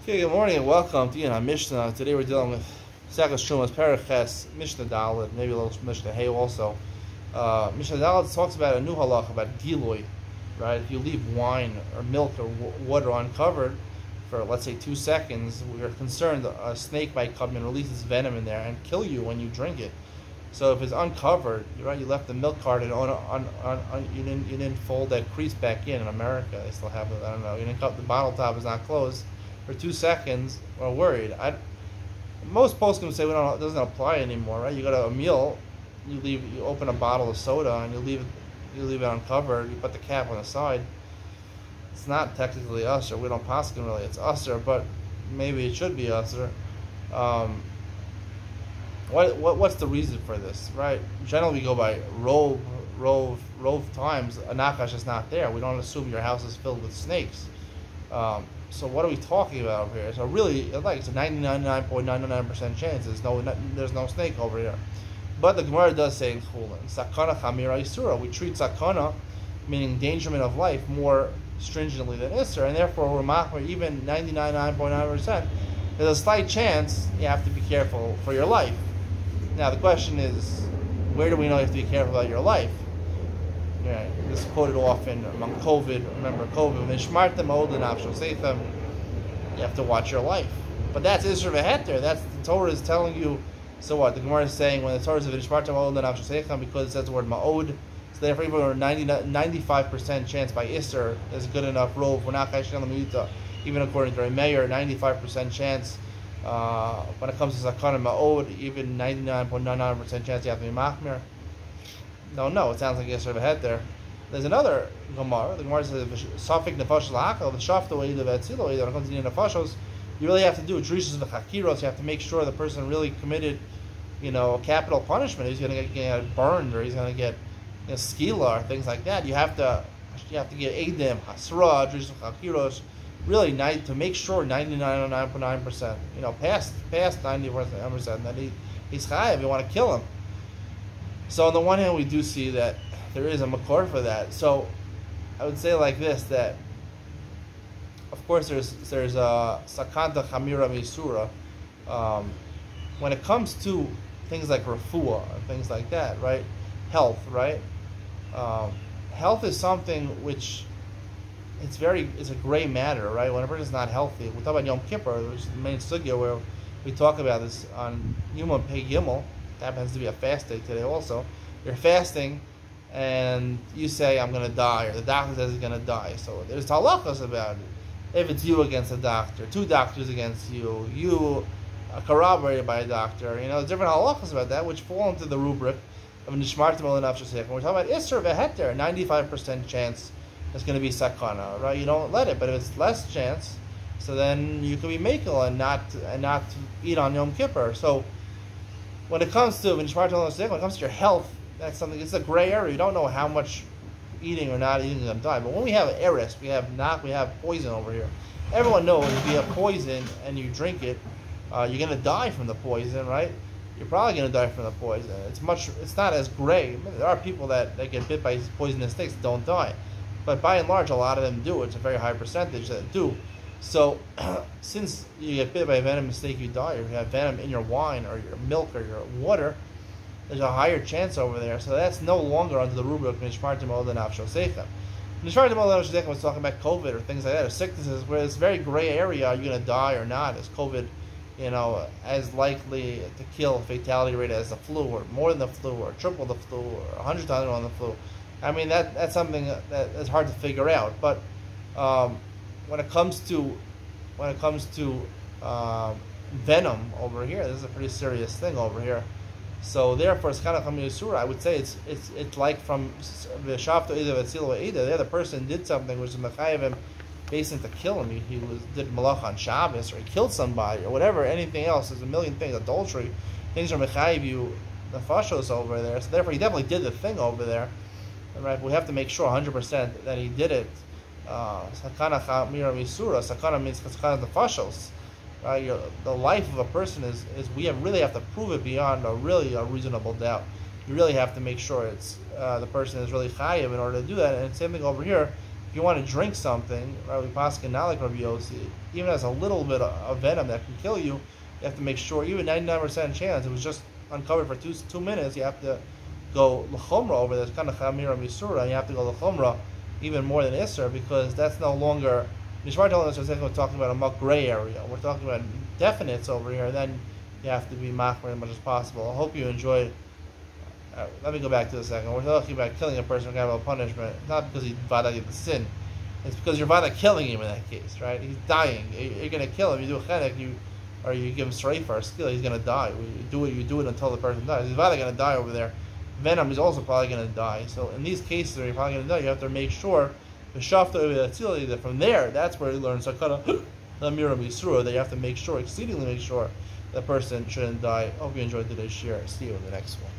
Okay, good morning and welcome to HaMishna. Today we're dealing with Terumos Paraches, Mishnah Dalet, maybe a little Mishnah Hay also. Mishnah Dalet talks about a new halach about Giloi, right? If you leave wine or milk or water uncovered for, let's say, 2 seconds, we are concerned a snake might come and release its venom in there and kill you when you drink it. So if it's uncovered, right, you left the milk carton you didn't fold that crease back in America, they still have it, I don't know, you didn't cut the bottle top is not closed for 2 seconds, we're worried. Most poskim say it doesn't apply anymore, right? You go to a meal, you open a bottle of soda and you leave it uncovered, you put the cap on the side. It's not technically usher, we don't poskim really, it's usher, but maybe it should be usher. What's the reason for this, right? Generally we go by rove times, a nakash is not there. We don't assume your house is filled with snakes. So what are we talking about over here? So really, it's a 99.99% chance there's no snake over here. But the Gemara does say in Chulin, Sakana Chamira Isura. We treat Sakana, meaning endangerment of life, more stringently than Isser, and therefore we're machmir even 99.9%. There's a slight chance you have to be careful for your life. Now the question is, where do we know you have to be careful about your life? Yeah, this is quoted often among COVID. Remember COVID, you have to watch your life. But that's Isra v'heter. That's the Torah is telling you. So what? The Gemara is saying when the Torah says because it says the word ma'od, so therefore even a 95% chance by Isser is good enough rove. We're not actually on the Miyuta. Even according to Mayor, 95% chance. When it comes to Sakana ma'od, even 99.99% chance you have to be machmir. No, it sounds like Yisr v'het there. There's another Gemara. The Gemara says, Safik nefashos l'akal, v'shafto eida v'etzilo eida. When it comes to the nefashos, you really have to do drishos v'chakiros. You have to make sure the person really committed, capital punishment. He's going to get burned, or he's going to get skila, or things like that. You have to get eidim, hasra, drishos v'chakiros. Really, to make sure 99.9%. Past 90%, then he's chayav. You want to kill him. So on the one hand, we do see that there is a makor for that. So I would say like this, that of course there's a sakanta chamira misura. When it comes to things like refuah and things like that, right? Health, right? Health is something which it's a gray matter, right? When a person is not healthy, we talk about Yom Kippur, which is the main sugya where we talk about this on Yom Pei Gimel. That happens to be a fast day today also. You're fasting and you say, I'm going to die, or the doctor says he's going to die. So there's halachas about it. If it's you against a doctor, 2 doctors against you corroborated by a doctor, there's different halachas about that, which fall into the rubric of nishmartim al nafshos. When we're talking about Isser v'heter, 95% chance it's going to be sakana, right? You don't let it, but if it's less chance, so then you can be makel and not eat on Yom Kippur. So when it comes to your health, that's something. It's a gray area. You don't know how much eating or not eating is going to die. But when we have eris, we have poison over here. Everyone knows if you have poison and you drink it, you're going to die from the poison, right? You're probably going to die from the poison. It's not as gray. There are people that get bit by poisonous snakes that don't die, but by and large, a lot of them do. It's a very high percentage that do. So, since you get bit by a venomous snake, you die, or you have venom in your wine, or your milk, or your water, there's a higher chance over there. So that's no longer under the rubric of Nishmartim Od Nafshos Seichem. Nishmartim Od Nafshos Seichem was talking about COVID or things like that, or sicknesses, where it's a very gray area. Are you going to die or not? Is COVID, as likely to kill fatality rate as the flu, or more than the flu, or triple the flu, or 100 times more than the flu? I mean, that's something that's hard to figure out, but when it comes to venom over here, this is a pretty serious thing over here. So therefore, it's kind of coming to surah. I would say it's like from the shafto either v'tzilo either. The other person did something which is mechayev him, basically to kill him. He did malach on Shabbos, or he killed somebody, or whatever. Anything else? There's a million things. Adultery, things are mechayev you the fashos over there. So therefore, he definitely did the thing over there. Right? We have to make sure 100% that he did it. Sakana chamira misura. Sakana means sakana the fashos. The life of a person is we really have to prove it beyond a reasonable doubt. You really have to make sure it's the person is really chayiv in order to do that. And same thing over here. If you want to drink something, right, we paskin not like Rabbi Yossi, even as a little bit of venom that can kill you, you have to make sure, even 99% chance, it was just uncovered for 2 minutes, you have to go l'chomra over this, kind of chamira misura, and you have to go l'chomra even more than Isser, because that's no longer, Nishmar telling us we're talking about a more gray area, we're talking about definites over here, then you have to be machmir as much as possible. I hope you enjoyed. Let me go back to the second. We're talking about killing a person, kind of a punishment, not because he vada did the sin. It's because you're vada killing him in that case, right? He's dying. You're going to kill him. You do a chenek, or you give him streifa or skill, he's going to die. You do it until the person dies. He's vada going to die over there. Venom is also probably going to die. So in these cases where you're probably going to die, you have to make sure the shafta that from there, that's where you learn sakana the mira misura, that you have to make sure, exceedingly make sure, that person shouldn't die. Hope you enjoyed today's share. See you in the next one.